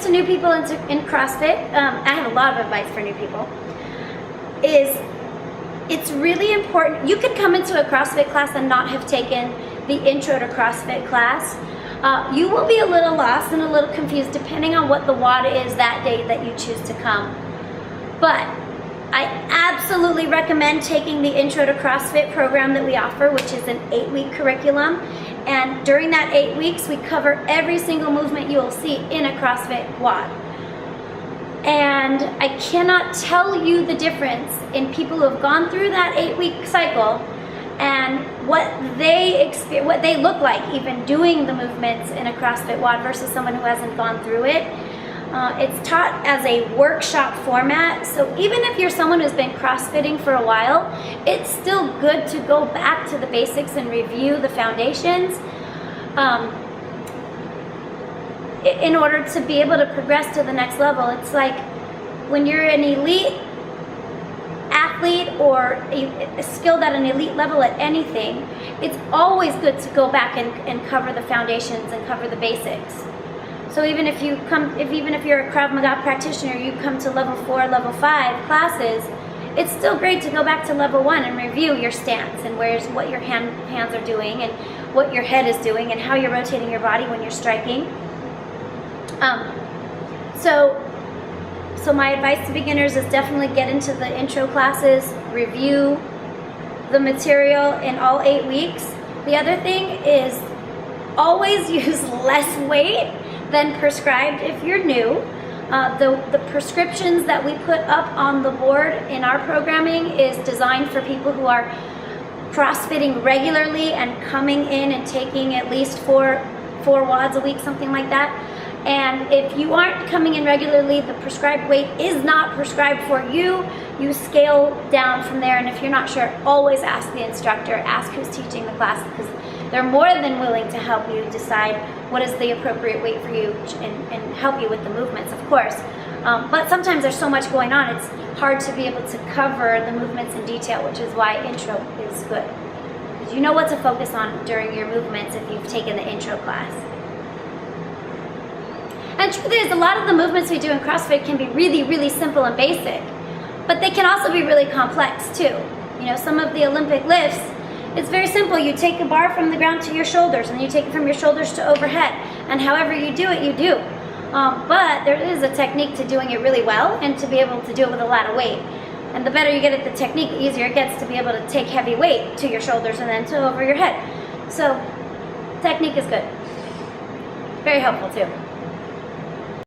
to new people in CrossFit, I have a lot of advice for new people, is it's really important. You could come into a CrossFit class and not have taken the intro to CrossFit class. You will be a little lost and a little confused depending on what the WOD is that day that you choose to come. But I absolutely recommend taking the Intro to CrossFit program that we offer, which is an 8-week curriculum. And during that 8 weeks, we cover every single movement you will see in a CrossFit WOD. And I cannot tell you the difference in people who have gone through that 8-week cycle and what they look like even doing the movements in a CrossFit WOD versus someone who hasn't gone through it. It's taught as a workshop format, so even if you're someone who's been CrossFitting for a while, it's still good to go back to the basics and review the foundations in order to be able to progress to the next level. It's like when you're an elite athlete or skilled at an elite level at anything, it's always good to go back and cover the foundations and cover the basics. So even if you're a Krav Maga practitioner, you come to level 4, level 5 classes, it's still great to go back to level 1 and review your stance and what your hands are doing and what your head is doing and how you're rotating your body when you're striking. So my advice to beginners is definitely get into the intro classes, review the material in all 8 weeks. The other thing is always use less weight than prescribed if you're new. The prescriptions that we put up on the board in our programming is designed for people who are CrossFitting regularly and coming in and taking at least four WODs a week, something like that. And if you aren't coming in regularly, the prescribed weight is not prescribed for you. You scale down from there, and if you're not sure, always ask the instructor, ask who's teaching the class, because they're more than willing to help you decide what is the appropriate weight for you and help you with the movements, of course. But sometimes there's so much going on, it's hard to be able to cover the movements in detail, which is why intro is good. Because you know what to focus on during your movements if you've taken the intro class. And the truth is, a lot of the movements we do in CrossFit can be really, really simple and basic, but they can also be really complex too. You know, some of the Olympic lifts, it's very simple. You take a bar from the ground to your shoulders, and you take it from your shoulders to overhead, and however you do it, you do. But there is a technique to doing it really well and to be able to do it with a lot of weight. And the better you get at the technique, the easier it gets to be able to take heavy weight to your shoulders and then to over your head. So technique is good. Very helpful too.